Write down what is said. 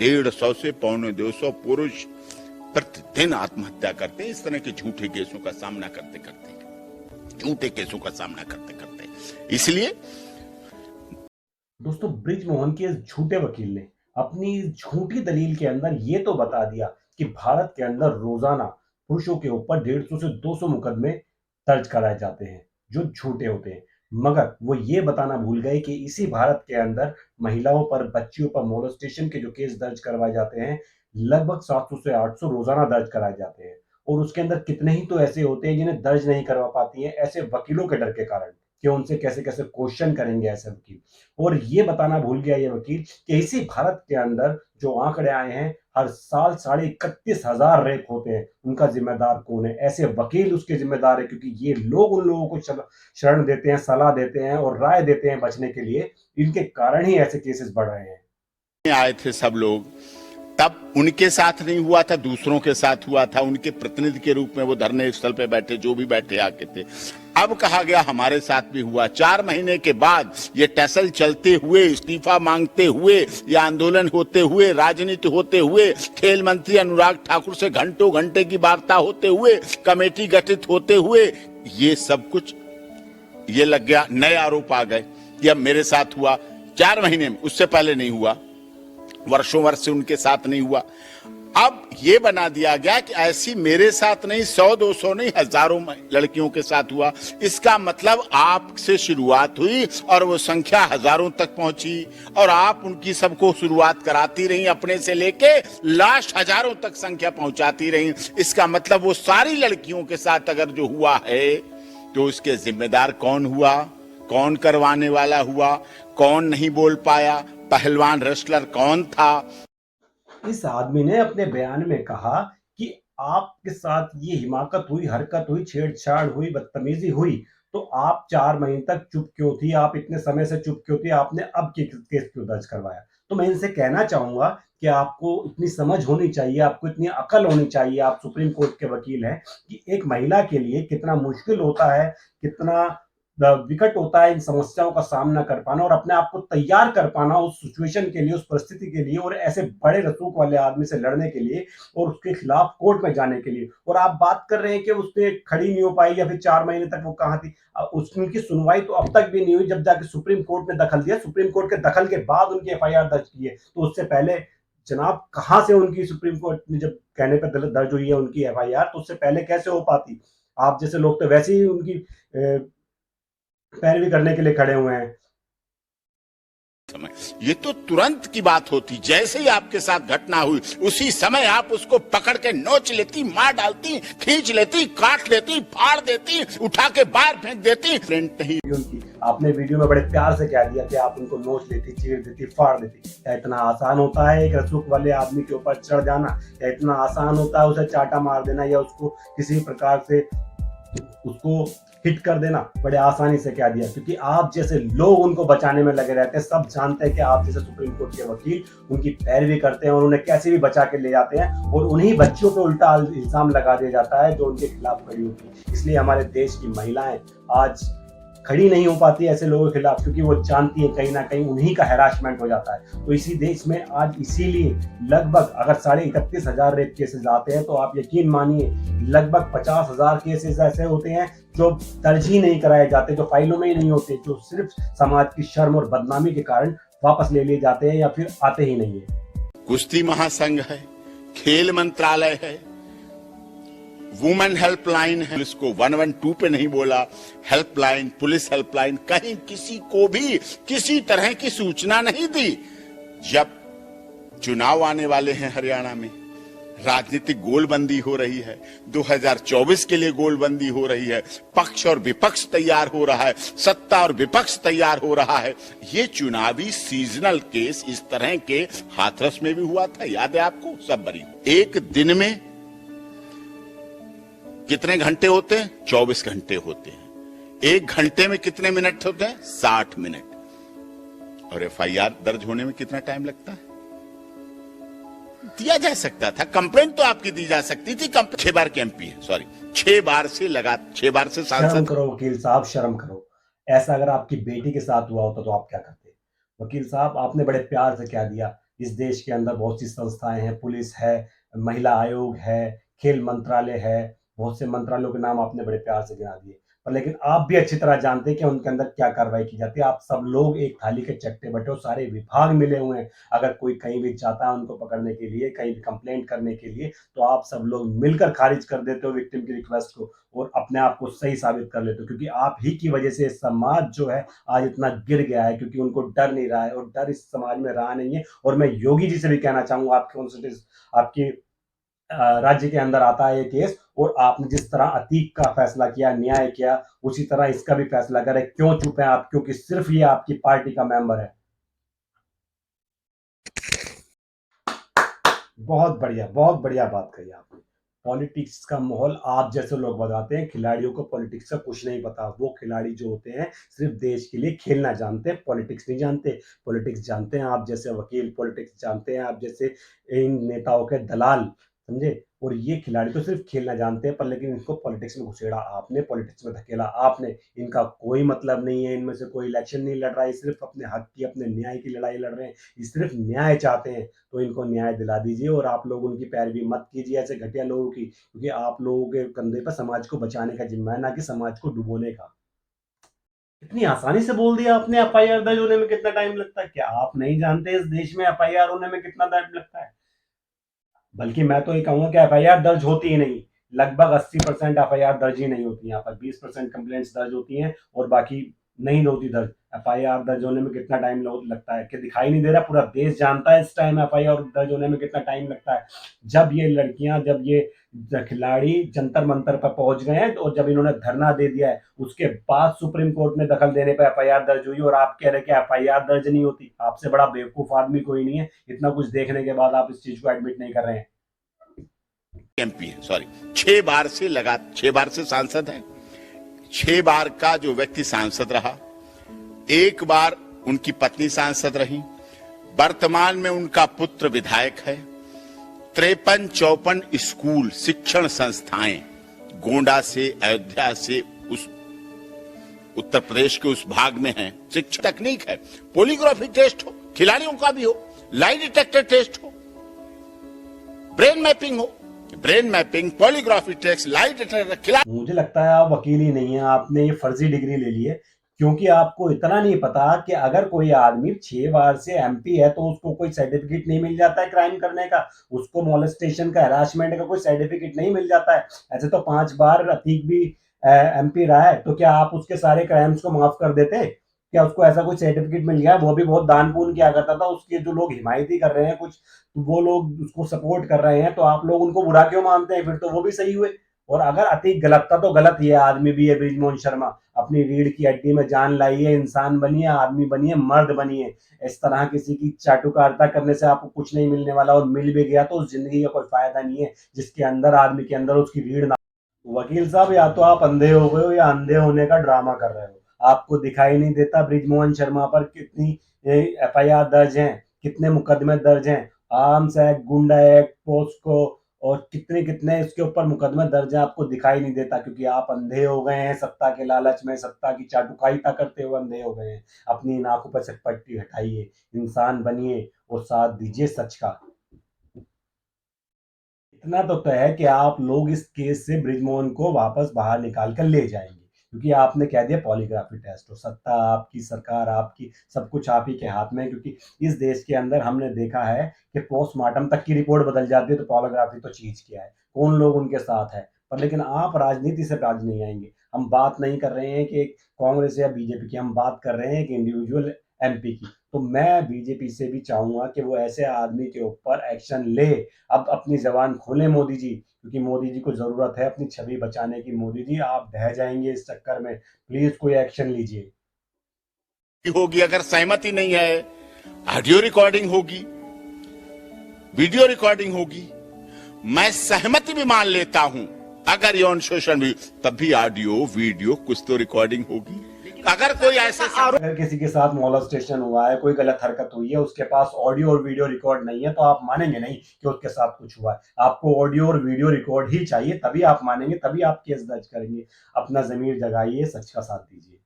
150 से 150 पुरुष प्रतिदिन आत्महत्या करते हैं इस तरह के झूठे केसों का सामना करते करते। इसलिए दोस्तों, बृजमोहन के इस झूठे वकील ने अपनी झूठी दलील के अंदर ये तो बता दिया कि भारत के अंदर रोजाना पुरुषों के ऊपर 150 से 200 मुकदमे दर्ज कराए जाते हैं जो झूठे होते हैं, मगर वो ये बताना भूल गए कि इसी भारत के अंदर महिलाओं पर, बच्चियों पर मोलेस्टेशन के जो केस दर्ज करवाए जाते हैं, लगभग 700 से 800 रोजाना दर्ज कराए जाते हैं। और उसके अंदर कितने ही तो ऐसे होते हैं जिन्हें दर्ज नहीं करवा पाती हैं, ऐसे वकीलों के डर के कारण कि उनसे कैसे कैसे क्वेश्चन करेंगे ऐसे वकील। और ये बताना भूल गया ये वकील कि इसी भारत के अंदर जो आंकड़े आए हैं, हर साल 31,500 रेप होते हैं, उनका जिम्मेदार कौन है? ऐसे वकील उसके जिम्मेदार है, क्योंकि ये लोग उन लोगों को शरण देते हैं, सलाह देते हैं और राय देते हैं बचने के लिए। इनके कारण ही ऐसे केसेस बढ़ रहे हैं। आए थे सब लोग, तब उनके साथ नहीं हुआ था, दूसरों के साथ हुआ था। उनके प्रतिनिधि के रूप में वो धरने स्थल पे बैठे, जो भी बैठे आके थे। अब कहा गया हमारे साथ भी हुआ। 4 महीने के बाद ये टसल चलते हुए, इस्तीफा मांगते हुए, ये आंदोलन होते हुए, राजनीति होते हुए, खेल मंत्री अनुराग ठाकुर से घंटों घंटे की वार्ता होते हुए, कमेटी गठित होते हुए, ये सब कुछ ये लग गया, नए आरोप आ गए कि अब मेरे साथ हुआ। 4 महीने में, उससे पहले नहीं हुआ, वर्षों वर्ष से उनके साथ नहीं हुआ। अब ये बना दिया गया कि ऐसी मेरे साथ नहीं, 100-200 नहीं, हजारों लड़कियों के साथ हुआ। इसका मतलब आपसे शुरुआत हुई और वो संख्या हजारों तक पहुंची और आप उनकी सबको शुरुआत कराती रही, अपने से लेके लास्ट हजारों तक संख्या पहुंचाती रही। इसका मतलब वो सारी लड़कियों के साथ अगर जो हुआ है तो उसके जिम्मेदार कौन हुआ, कौन करवाने वाला हुआ, कौन नहीं बोल पाया, पहलवान रेसलर कौन था। इस आदमी ने अपने बयान में कहा कि आपके साथ ये हिमाकत हुई, हरकत हुई, छेड़छाड़ हुई, बदतमीजी हुई, तो आप 4 महीने तक चुप क्यों थी? आप इतने समय से चुप क्यों थी? आपने अब केस क्यों दर्ज करवाया? तो मैं इनसे कहना चाहूंगा कि आपको इतनी समझ होनी चाहिए, आपको इतनी अकल होनी चाहिए, आप सुप्रीम कोर्ट के वकील हैं, कि एक महिला के लिए कितना मुश्किल होता है, कितना विकट होता है इन समस्याओं का सामना कर पाना और अपने आप को तैयार कर पाना उस सिचुएशन के लिए, उस परिस्थिति के लिए, और ऐसे बड़े रसूख वाले आदमी से लड़ने के लिए और उसके खिलाफ कोर्ट में जाने के लिए। और आप बात कर रहे हैं कि उसने खड़ी नहीं हो पाई या फिर 4 महीने तक वो कहाँ थी। उनकी सुनवाई तो अब तक भी नहीं हुई, जब जाके सुप्रीम कोर्ट ने दखल दिया। सुप्रीम कोर्ट के दखल के बाद उनकी एफआईआर दर्ज की है, तो उससे पहले जनाब कहाँ से उनकी सुप्रीम कोर्ट ने जब कहने पर दर्ज हुई है उनकी एफआईआर, तो उससे पहले कैसे हो पाती? आप जैसे लोग तो वैसे ही उनकी पैरवी करने के लिए खड़े हुए हैं। ये तो तुरंत की बात होती, जैसे ही आपके साथ घटना हुई उसी समय आप उसको पकड़ के नोच लेती, मार डालती, खींच लेती, काट लेती, फाड़ देती, उठा के बाहर फेंक देती। आपने वीडियो में बड़े प्यार से कह दिया कि आप उनको नोच लेती, चीर देती, फाड़ देती। क्या इतना आसान होता है एक रसूख वाले आदमी के ऊपर चढ़ जाना? क्या इतना आसान होता है उसे चाटा मार देना या उसको किसी प्रकार से उसको हिट कर देना? बड़े आसानी से कह दिया, क्योंकि आप जैसे लोग उनको बचाने में लगे रहते हैं। सब जानते हैं कि आप जैसे सुप्रीम कोर्ट के वकील उनकी पैरवी करते हैं और उन्हें कैसे भी बचा के ले जाते हैं, और उन्हीं बच्चियों पे उल्टा इल्जाम लगा दिया जाता है जो उनके खिलाफ खड़ी होती है। इसलिए हमारे देश की महिलाएं आज खड़ी नहीं हो पाती ऐसे लोगों के खिलाफ, क्योंकि वो जानती है कहीं ना कहीं उन्हीं का हैरासमेंट हो जाता है। तो इसी देश में आज इसीलिए लगभग अगर 31,500 रेप केसेस आते हैं, तो आप यकीन मानिए लगभग 50,000 केसेस ऐसे होते हैं जो दर्ज ही नहीं कराए जाते, जो फाइलों में ही नहीं होते, जो सिर्फ समाज की शर्म और बदनामी के कारण वापस ले लिए जाते हैं या फिर आते ही नहीं है। कुश्ती महासंघ है, खेल मंत्रालय है, वुमेन हेल्पलाइन है, पुलिस को 112 पे नहीं बोला, हेल्पलाइन, पुलिस हेल्पलाइन, कहीं किसी को भी किसी तरह की सूचना नहीं दी। जब चुनाव आने वाले हैं हरियाणा में, राजनीतिक गोलबंदी हो रही है, 2024 के लिए गोलबंदी हो रही है, पक्ष और विपक्ष तैयार हो रहा है, सत्ता और विपक्ष तैयार हो रहा है। ये चुनावी सीजनल केस इस तरह के हाथरस में भी हुआ था, याद है आपको? सब बरी। एक दिन में कितने घंटे होते हैं? 24 घंटे होते हैं। 1 घंटे में कितने मिनट होते हैं? 60 मिनट। और एफआईआर दर्ज होने में कितना टाइम लगता है? दिया जा सकता था, कंप्लेंट तो आपकी दी जा सकती थी। 6 बार के एमपी है, सॉरी 6 बार से 6 बार से सांसद। शर्म करो वकील साहब, शर्म करो। ऐसा अगर आपकी बेटी के साथ हुआ होता तो आप क्या करते? वकील साहब, आपने बड़े प्यार से कह दिया इस देश के अंदर बहुत सी संस्थाएं हैं, पुलिस है, महिला आयोग है, खेल मंत्रालय है, बहुत से मंत्रालयों के नाम आपने बड़े प्यार से गिना दिए। पर लेकिन आप भी अच्छी तरह जानते हैं कि उनके अंदर क्या कार्रवाई की जाती है। आप सब लोग एक थाली के चट्टे बट्टे हो, सारे विभाग मिले हुए हैं। अगर कोई कहीं भी जाता है उनको पकड़ने के लिए, कहीं भी कंप्लेंट करने के लिए, तो आप सब लोग मिलकर खारिज कर देते हो विक्टिम की रिक्वेस्ट को और अपने आप को सही साबित कर लेते हो, क्योंकि आप ही की वजह से समाज जो है आज इतना गिर गया है, क्योंकि उनको डर नहीं रहा है और डर इस समाज में रहा नहीं है। और मैं योगी जी से भी कहना चाहूंगा, आपकी राज्य के अंदर आता है ये केस, और आपने जिस तरह अतीक का फैसला किया, न्याय किया, उसी तरह इसका भी फैसला करें। क्यों चुप हैं आप? क्योंकि सिर्फ ये आपकी पार्टी का मेंबर है। बहुत बढ़िया बात कही आपने। पॉलिटिक्स का माहौल आप जैसे लोग बताते हैं, खिलाड़ियों को पॉलिटिक्स का कुछ नहीं पता। वो खिलाड़ी जो होते हैं सिर्फ देश के लिए खेलना जानते हैं, पॉलिटिक्स नहीं जानते। पॉलिटिक्स जानते हैं आप जैसे वकील, पॉलिटिक्स जानते हैं आप जैसे इन नेताओं के दलाल, समझे? और ये खिलाड़ी तो सिर्फ खेलना जानते हैं, पर लेकिन इनको पॉलिटिक्स में घुसेड़ा आपने, पॉलिटिक्स में धकेला आपने। इनका कोई मतलब नहीं है, इनमें से कोई इलेक्शन नहीं लड़ रहा है, सिर्फ अपने हक की, अपने न्याय की लड़ाई लड़ रहे हैं। ये सिर्फ न्याय चाहते हैं, तो इनको न्याय दिला दीजिए। और आप लोग उनकी पैरवी मत कीजिए ऐसे घटिया लोगों की, क्योंकि आप लोगों के कंधे पर समाज को बचाने का जिम्मा है, ना कि समाज को डुबोने का। इतनी आसानी से बोल दिया आपने। एफआईआर दर्ज होने में कितना टाइम लगता है? क्या आप नहीं जानते इस देश में एफआईआर होने में कितना टाइम लगता है? बल्कि मैं तो ये कहूंगा कि एफआईआर दर्ज होती ही नहीं। लगभग 80% एफआईआर दर्ज ही नहीं होती। यहाँ पर 20% कंप्लेंट्स दर्ज होती हैं और बाकी नहीं होती दर्ज। एफआईआर दर्ज होने में कितना टाइम लगता है कि दिखाई नहीं दे रहा? पूरा देश जानता है इस टाइम एफआईआर दर्ज होने में कितना टाइम लगता है। जब ये लड़कियां, जब ये खिलाड़ी जंतर मंतर पर पहुंच गए हैं और जब इन्होंने धरना दे दिया है, उसके बाद सुप्रीम कोर्ट में दखल देने पर एफआईआर दर्ज हुई। और आप कह रहे हैं कि एफआईआर दर्ज नहीं होती? आपसे बड़ा बेवकूफ आदमी कोई नहीं है। इतना कुछ देखने के बाद आप इस चीज को एडमिट नहीं कर रहे हैं। एमपी है, सॉरी, 6 बार से सांसद है। 6 बार का जो व्यक्ति सांसद रहा, 1 बार उनकी पत्नी सांसद रही, वर्तमान में उनका पुत्र विधायक है। 53-54 स्कूल, शिक्षण संस्थाएं गोंडा से, अयोध्या से, उस उत्तर प्रदेश के उस भाग में है। शिक्षा तकनीक है, पोलीग्राफी टेस्ट हो, खिलाड़ियों का भी हो, लाई डिटेक्टर टेस्ट हो, ब्रेन मैपिंग हो, brain mapping, polygraphy test, lie detector, खिलाड़ी। मुझे लगता है आप वकील ही नहीं है, आपने ये फर्जी डिग्री ले ली है। क्योंकि आपको इतना नहीं पता कि अगर कोई आदमी 6 बार से एमपी है तो उसको कोई सर्टिफिकेट नहीं मिल जाता है क्राइम करने का, उसको मोलेस्टेशन का, हरासमेंट का कोई सर्टिफिकेट नहीं मिल जाता है। ऐसे तो 5 बार अतीक भी एमपी रहा है, तो क्या आप उसके सारे क्राइम्स को माफ कर देते? क्या उसको ऐसा कोई सर्टिफिकेट मिल गया? वो भी बहुत दान पुण्य किया करता था। उसके जो लोग हिमायती कर रहे हैं कुछ, तो वो लोग उसको सपोर्ट कर रहे हैं, तो आप लोग उनको बुरा क्यों मानते हैं? फिर तो वो भी सही हुए। और अगर अतीक गलत था तो गलत ही है, आदमी भी है बृजमोहन शर्मा। अपनी रीढ़ की हड्डी में जान लाइए, इंसान बनिए, आदमी बनिए, मर्द बनिए। इस तरह किसी की चाटुकारिता करने से आपको कुछ नहीं मिलने वाला, और मिल भी गया तो उस जिंदगी का कोई फायदा नहीं है जिसके अंदर, आदमी के अंदर उसकी रीढ़ ना। वकील साहब, या तो आप अंधे हो गए हो या अंधे होने का ड्रामा कर रहे हो। आपको दिखाई नहीं देता बृजमोहन शर्मा पर कितनी एफआईआर दर्ज हैं, कितने मुकदमे दर्ज हैं? आर्म्स एक्ट, गुंडा एक्ट, पोस्को और कितने कितने इसके ऊपर मुकदमे दर्ज हैं, आपको दिखाई नहीं देता क्योंकि आप अंधे हो गए हैं। सत्ता के लालच में, सत्ता की चाटुकारिता करते हुए अंधे हो गए हैं। अपनी इन आंखों पर से पट्टी हटाइए, इंसान बनिए और साथ दीजिए सच का। इतना तो तय है कि आप लोग इस केस से बृजमोहन को वापस बाहर निकाल कर ले जाएंगे, क्योंकि आपने कह दिया पॉलीग्राफी टेस्ट हो। सत्ता आपकी, सरकार आपकी, सब कुछ आप ही के हाथ में है। क्योंकि इस देश के अंदर हमने देखा है कि पोस्टमार्टम तक की रिपोर्ट बदल जाती है, तो पॉलीग्राफी तो चीज क्या है, कौन लोग उनके साथ है। पर लेकिन आप राजनीति से बाज नहीं आएंगे। हम बात नहीं कर रहे हैं कि कांग्रेस या बीजेपी की, हम बात कर रहे हैं कि इंडिविजुअल एमपी की। तो मैं बीजेपी से भी चाहूंगा कि वो ऐसे आदमी के ऊपर एक्शन ले। अब अपनी जबान खोलें मोदी जी, क्योंकि मोदी जी को जरूरत है अपनी छवि बचाने की। मोदी जी, आप ढह जाएंगे इस चक्कर में, प्लीज कोई एक्शन लीजिए। होगी, अगर सहमति नहीं है, ऑडियो रिकॉर्डिंग होगी, वीडियो रिकॉर्डिंग होगी, मैं सहमति भी मान लेता हूं। अगर यौन शोषण भी, तब भी ऑडियो वीडियो कुछ तो रिकॉर्डिंग होगी। अगर कोई ऐसे अगर किसी के साथ मोलेस्टेशन हुआ है, कोई गलत हरकत हुई है, उसके पास ऑडियो और वीडियो रिकॉर्ड नहीं है, तो आप मानेंगे नहीं कि उसके साथ कुछ हुआ है। आपको ऑडियो और वीडियो रिकॉर्ड ही चाहिए, तभी आप मानेंगे, तभी आप केस दर्ज करेंगे। अपना जमीर जगाइए, सच का साथ दीजिए।